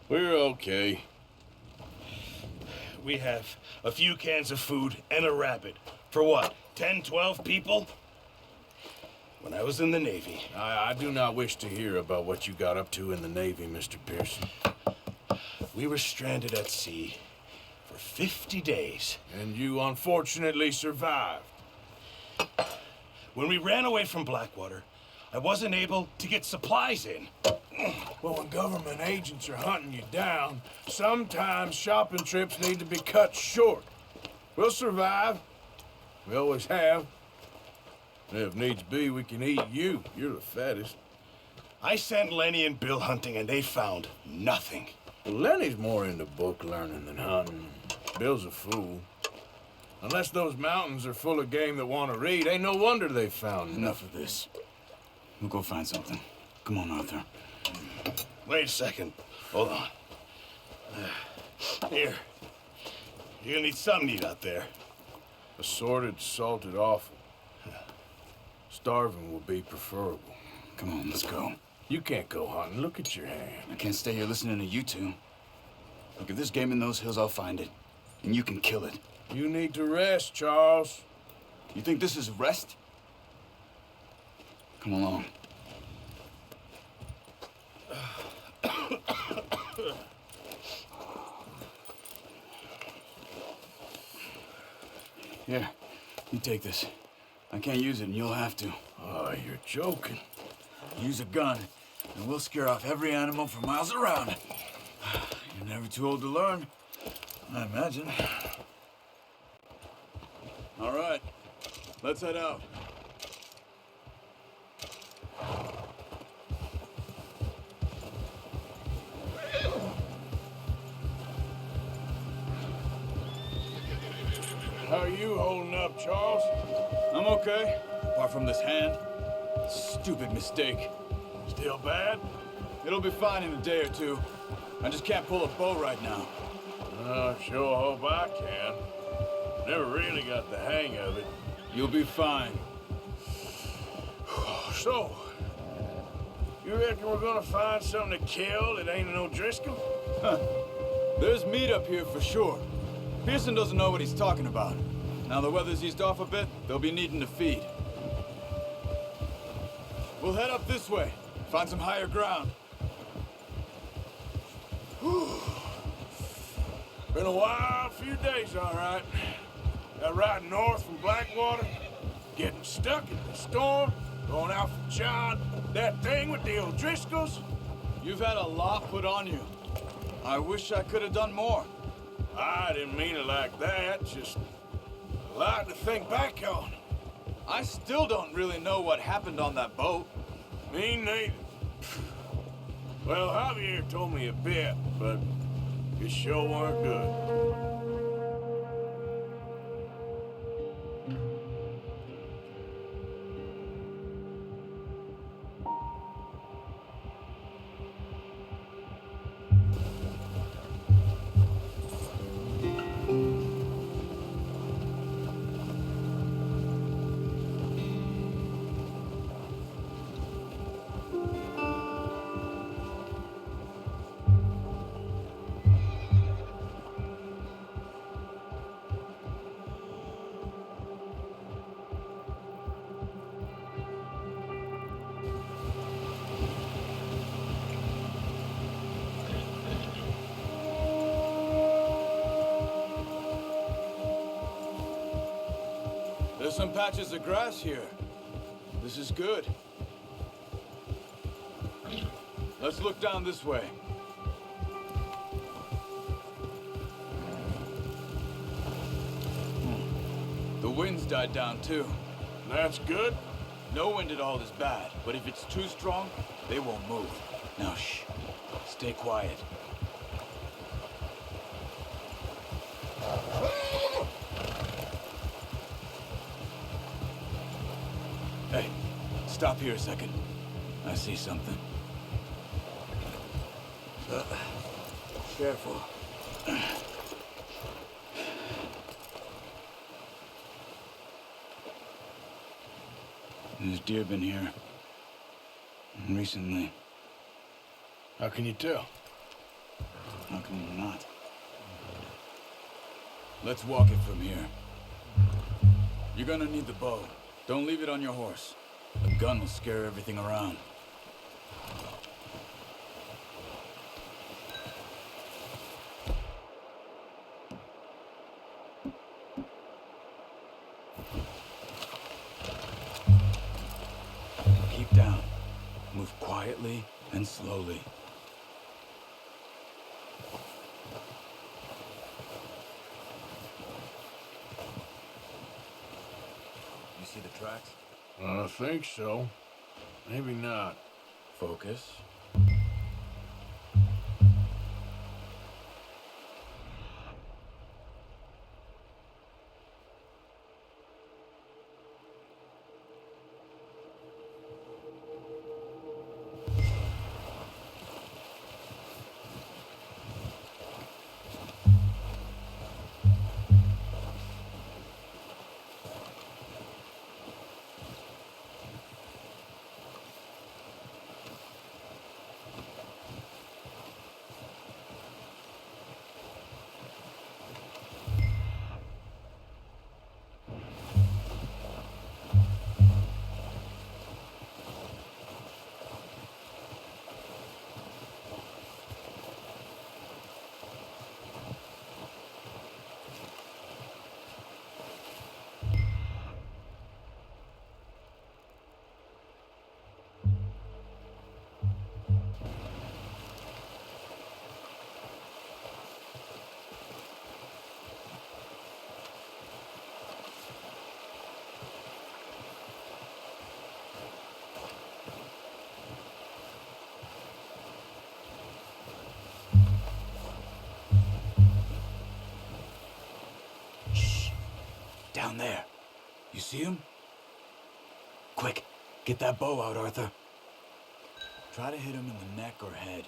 We're okay. We have a few cans of food and a rabbit. For what, 10, 12 people? When I was in the Navy... I do not wish to hear about what you got up to in the Navy, Mr. Pearson. We were stranded at sea for 50 days. And you unfortunately survived. When we ran away from Blackwater, I wasn't able to get supplies in. Well, when government agents are hunting you down, sometimes shopping trips need to be cut short. We'll survive. We always have. And if needs be, we can eat you. You're the fattest. I sent Lenny and Bill hunting, and they found nothing. Well, Lenny's more into book learning than hunting. Bill's a fool. Unless those mountains are full of game that want to read, ain't no wonder they found Enough of this. We'll go find something. Come on, Arthur. Wait a second. Hold on. Here. You're gonna need something to eat out there. Assorted, salted offal. Starving will be preferable. Come on, let's go. You can't go hunting. Look at your hand. I can't stay here listening to you two. Look, if there's game in those hills, I'll find it. And you can kill it. You need to rest, Charles. You think this is rest? Come along. Here, you take this. I can't use it, and you'll have to. Oh, you're joking. Use a gun, and we'll scare off every animal for miles around. You're never too old to learn, I imagine. All right, let's head out. How are you holding up, Charles? I'm okay, apart from this hand. Stupid mistake. Still bad? It'll be fine in a day or two. I just can't pull a bow right now. I sure hope I can. Never really got the hang of it. You'll be fine. So, you reckon we're gonna find something to kill that ain't no Driscoll? Huh. There's meat up here for sure. Pearson doesn't know what he's talking about. Now the weather's eased off a bit, they'll be needing to feed. We'll head up this way, find some higher ground. Been a wild few days, all right. That ride north from Blackwater, getting stuck in the storm, going out for John, that thing with the O'Driscolls. You've had a lot put on you. I wish I could have done more. I didn't mean it like that, just a lot to think back on. I still don't really know what happened on that boat. Me neither. Well, Javier told me a bit, but it sure weren't good. There's some patches of grass here. This is good. Let's look down this way. The wind's died down too. That's good. No wind at all is bad, but if it's too strong, they won't move. Now shh, stay quiet. Hey, stop here a second. I see something. Careful. There's deer been here. Recently. How can you tell? How come not? Let's walk it from here. You're gonna need the bow. Don't leave it on your horse. A gun will scare everything around. Keep down. Move quietly and slowly. You see the tracks? I think so. Maybe not. Focus. Down there. You see him? Quick, get that bow out, Arthur. Try to hit him in the neck or head.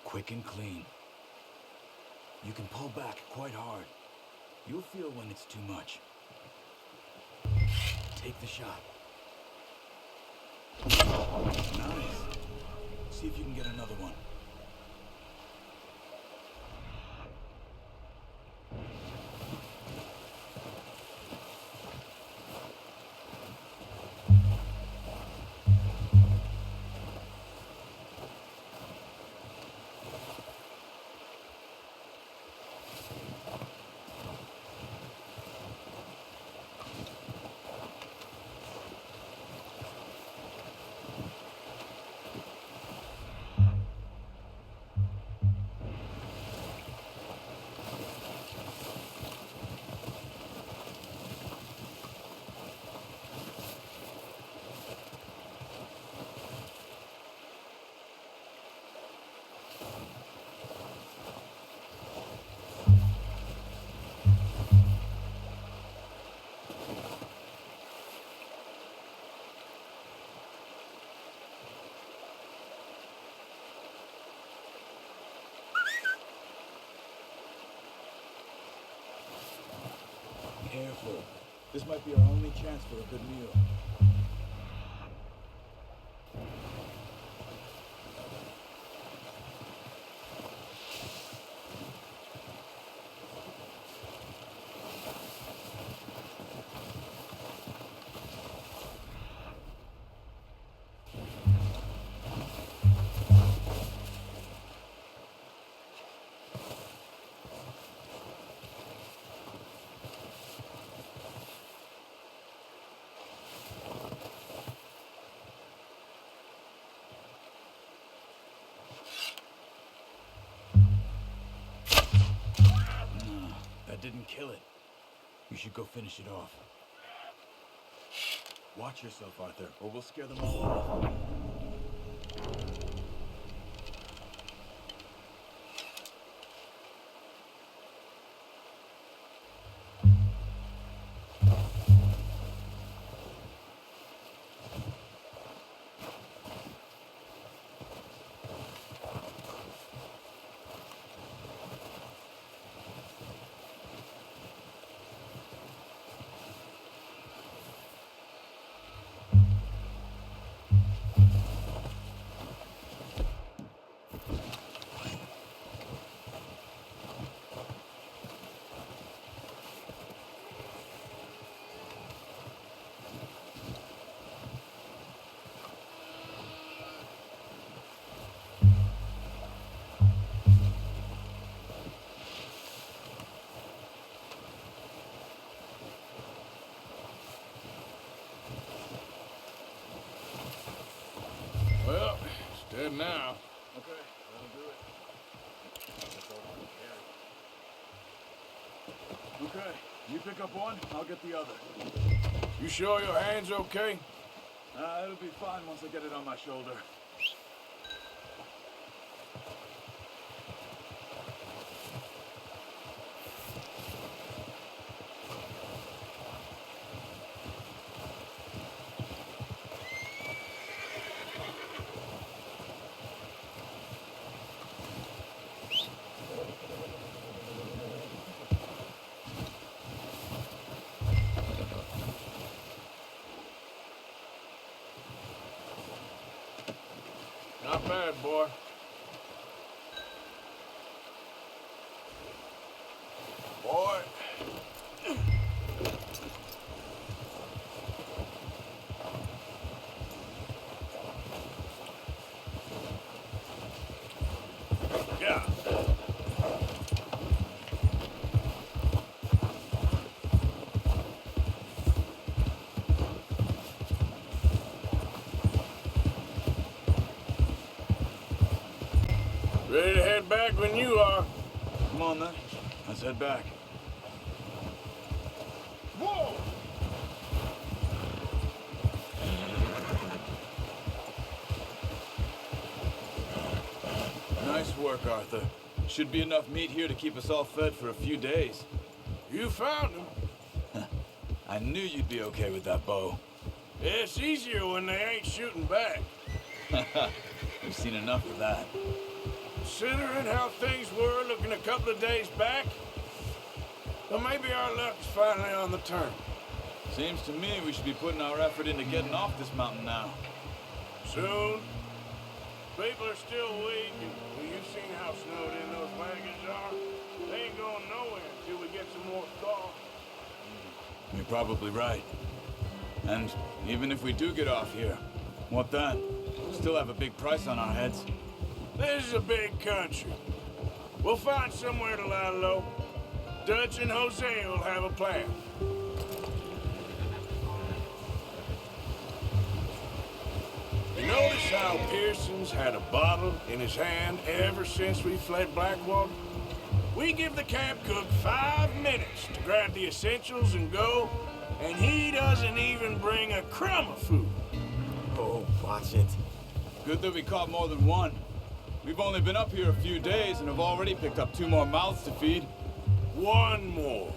Quick and clean. You can pull back quite hard. You'll feel when it's too much. Take the shot. Nice. See if you can get another one. Careful. This might be our only chance for a good meal. Didn't kill it. You should go finish it off. Watch yourself, Arthur, or we'll scare them all off. good now. Okay, that'll do it. Okay, you pick up one, I'll get the other. You sure your hand's okay? It'll be fine once I get it on my shoulder. Not bad, boy. Boy. Yeah. Ready to head back when you are. Come on then, let's head back. Whoa! Nice work, Arthur. Should be enough meat here to keep us all fed for a few days. You found him. I knew you'd be okay with that bow. It's easier when they ain't shooting back. We've seen enough of that. Considering how things were looking a couple of days back, well, maybe our luck is finally on the turn. Seems to me we should be putting our effort into getting off this mountain now. Soon. People are still weak, and well, you've seen how snowed in those wagons are. They ain't going nowhere until we get some more thaw. You're probably right. And even if we do get off here, what then? Still have a big price on our heads. This is a big country. We'll find somewhere to lie low. Dutch and Jose will have a plan. You notice how Pearson's had a bottle in his hand ever since we fled Blackwater? We give the camp cook 5 minutes to grab the essentials and go, and he doesn't even bring a crumb of food. Oh, watch it. Good that we caught more than one. We've only been up here a few days and have already picked up 2 more mouths to feed. One more.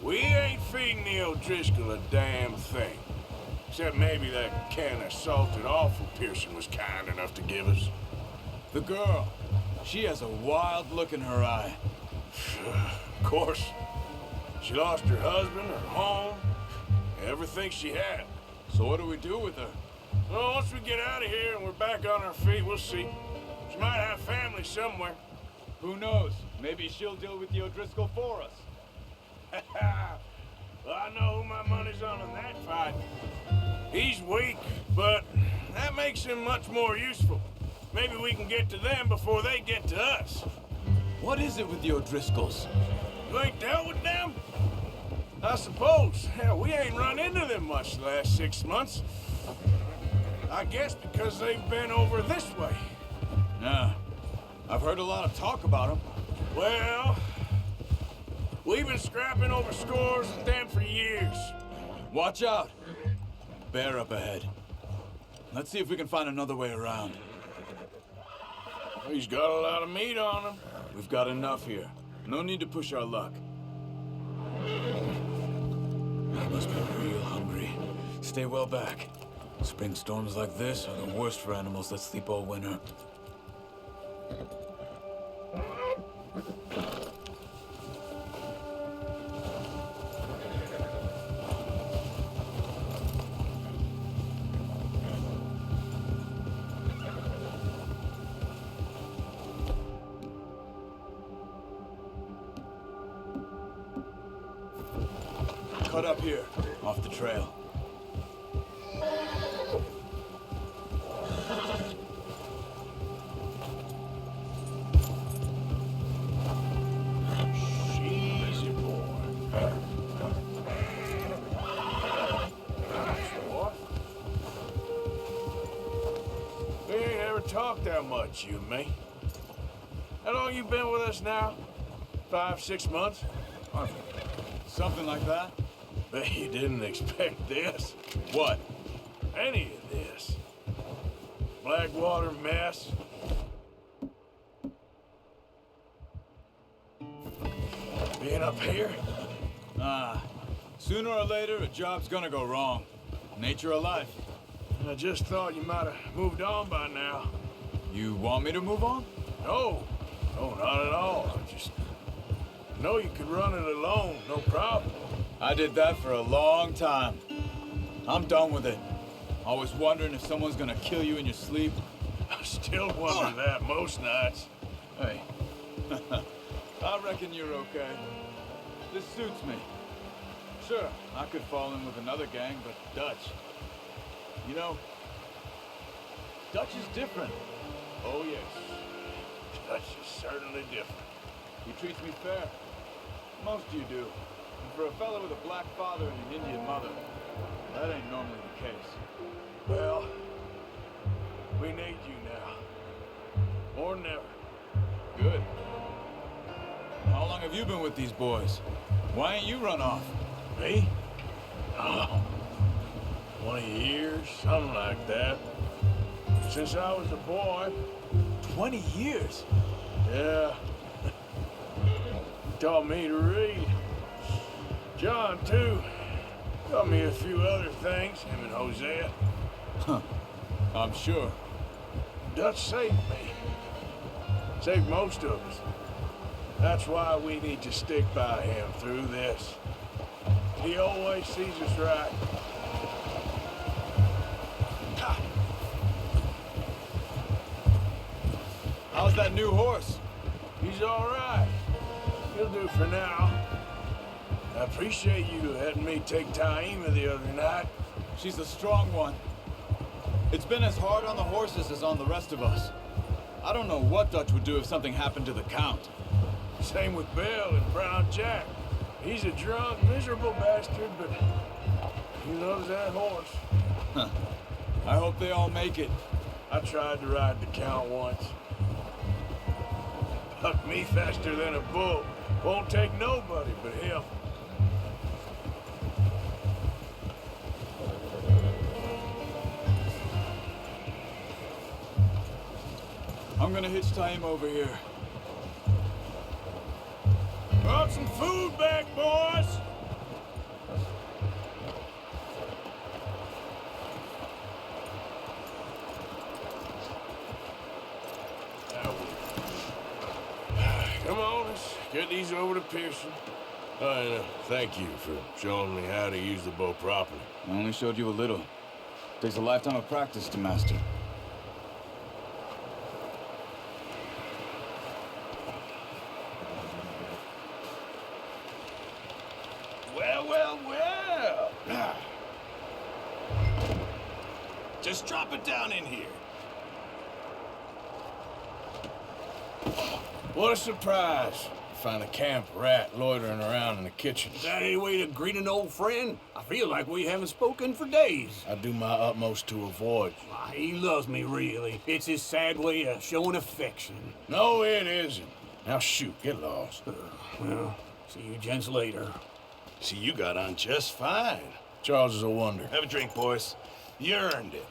We ain't feeding the O'Driscoll a damn thing. Except maybe that can of salted offal Pearson was kind enough to give us. The girl, she has a wild look in her eye. Of course. She lost her husband, her home, everything she had. So what do we do with her? Well, once we get out of here and we're back on our feet, we'll see. She might have family somewhere. Who knows? Maybe she'll deal with the O'Driscoll for us. Well, I know who my money's on in that fight. He's weak, but that makes him much more useful. Maybe we can get to them before they get to us. What is it with the O'Driscolls? You ain't dealt with them? I suppose. Hell, we ain't run into them much the last 6 months. I guess because they've been over this way. Yeah. I've heard a lot of talk about them. Well, we've been scrapping over scores with them for years. Watch out. Bear up ahead. Let's see if we can find another way around. He's got a lot of meat on him. We've got enough here. No need to push our luck. I must be real hungry. Stay well back. Spring storms like this are the worst for animals that sleep all winter. Cut up here, off the trail. Easy, boy. We ain't ever talked talk that much, you and me. How long you been with us now? 5, 6 months? Something like that? Bet you didn't expect this. What? Any of this. Blackwater mess. Being up here? Sooner or later, a job's gonna go wrong. Nature of life. I just thought you might have moved on by now. You want me to move on? No, not at all. I just know you could run it alone, no problem. I did that for a long time. I'm done with it. Always wondering if someone's gonna kill you in your sleep. I still wonder that most nights. Hey. I reckon you're okay. This suits me. Sure, I could fall in with another gang, but Dutch. You know, Dutch is different. Oh, yes. Dutch is certainly different. He treats me fair. Most of you do. And for a fella with a black father and an Indian mother, that ain't normally the case. Well, we need you now. Or never. Good. How long have you been with these boys? Why ain't you run off? Me? Oh, 20 years, something like that. Since I was a boy. 20 years? Yeah. Taught me to read. John, too. Taught me a few other things, him and Hosea. Huh. I'm sure. Dutch saved me. Saved most of us. That's why we need to stick by him through this. He always sees us right. How's that new horse? He's all right. He'll do for now. I appreciate you letting me take Taima the other night. She's a strong one. It's been as hard on the horses as on the rest of us. I don't know what Dutch would do if something happened to the Count. Same with Bill and Brown Jack. He's a drunk, miserable bastard, but he loves that horse. Huh. I hope they all make it. I tried to ride the Count once. Bucked me faster than a bull. Won't take nobody but him. I'm gonna hitch Taima over here. Brought some food back, boys! Come on, let's get these over to Pearson. Thank you for showing me how to use the bow properly. I only showed you a little. Takes a lifetime of practice to master. Well. Just drop it down in here. What a surprise. Find a camp rat loitering around in the kitchen. Is that any way to greet an old friend? I feel like we haven't spoken for days. I do my utmost to avoid you. Why, he loves me, really. It's his sad way of showing affection. No, it isn't. Now shoot, get lost. Well, see you gents later. See, you got on just fine. Charles is a wonder. Have a drink, boys. You earned it.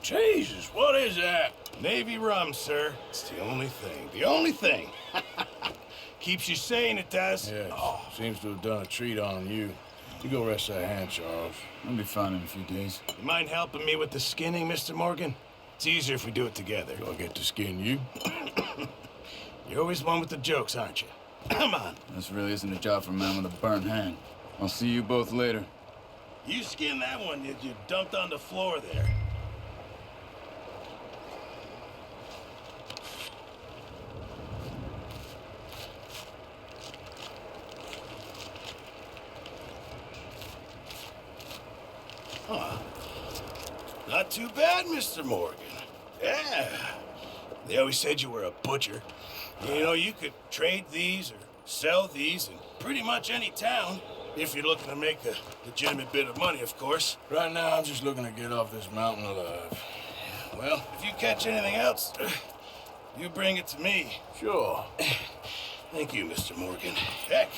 Jesus, what is that? Navy rum, sir. It's the only thing. The only thing. Keeps you sane, it does. Yes, seems to have done a treat on you. You go rest that hand, Charles. I'll be fine in a few days. You mind helping me with the skinning, Mr. Morgan? It's easier if we do it together. Do I get to skin you? You're always one with the jokes, aren't you? Come on. This really isn't a job for a man with a burnt hand. I'll see you both later. You skinned that one that you dumped on the floor there. Huh. Not too bad, Mr. Morgan. Yeah. They always said you were a butcher. You know, you could trade these or sell these in pretty much any town. If you're looking to make a legitimate bit of money, of course. Right now, I'm just looking to get off this mountain alive. Well, if you catch anything else, you bring it to me. Sure. Thank you, Mr. Morgan. Heck,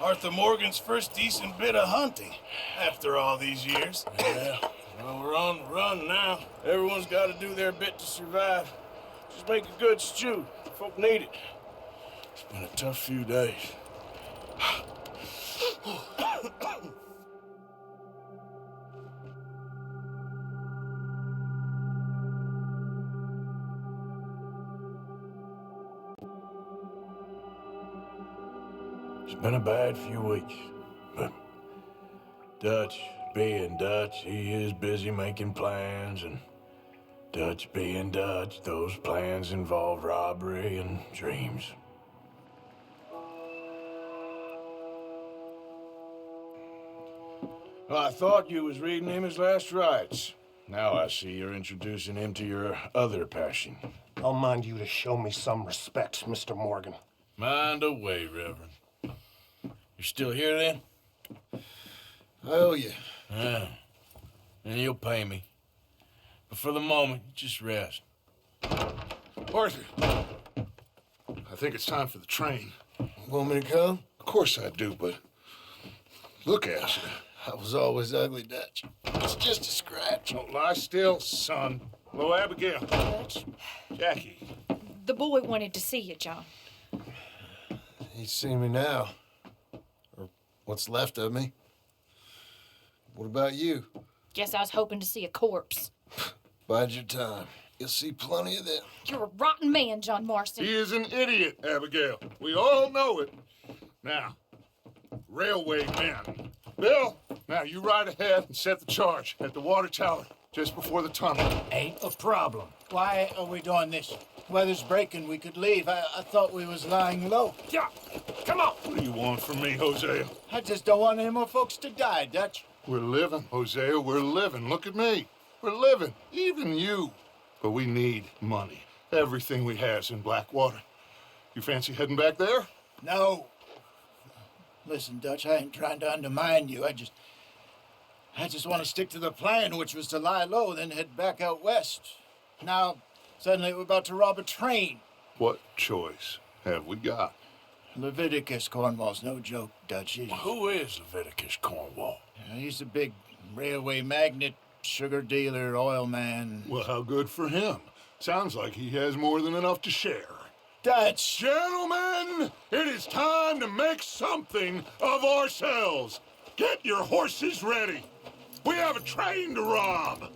Arthur Morgan's first decent bit of hunting after all these years. Yeah, well, we're on the run now. Everyone's got to do their bit to survive. Just make a good stew. Folk need it. It's been a tough few days. It's been a bad few weeks, but Dutch being Dutch, he is busy making plans, and Dutch being Dutch, those plans involve robbery and dreams. Well, I thought you was reading him his last rites. Now I see you're introducing him to your other passion. I'll mind you to show me some respect, Mr. Morgan. Mind away, Reverend. You're still here, then? I owe you. Yeah. And you'll pay me. But for the moment, just rest. Arthur, I think it's time for the train. Want me to come? Of course I do, but look at you. I was always ugly, Dutch. It's just a scratch. Don't lie still, son. Hello, Abigail. Dutch, Jackie. the boy wanted to see you, John. He's seen me now. Or what's left of me. What about you? Guess I was hoping to see a corpse. Bide your time. You'll see plenty of them. You're a rotten man, John Marston. He is an idiot, Abigail. We all know it. Now, railway men. Bill, now you ride ahead and set the charge at the water tower just before the tunnel. Ain't a problem. Why are we doing this? Weather's breaking. We could leave. I thought we was lying low. Yeah, come on. What do you want from me, Hosea? I just don't want any more folks to die, Dutch. We're living, Hosea. We're living. Look at me. We're living. Even you. But we need money. Everything we have's in Blackwater. You fancy heading back there? No. Listen, Dutch, I ain't trying to undermine you. I just want to stick to the plan, which was to lie low, then head back out west. Now, suddenly we're about to rob a train. What choice have we got? Leviticus Cornwall's no joke, Dutch. Who is Leviticus Cornwall? He's a big railway magnate, sugar dealer, oil man. Well, how good for him. Sounds like he has more than enough to share. Dutch! Gentlemen, it is time to make something of ourselves. Get your horses ready. We have a train to rob.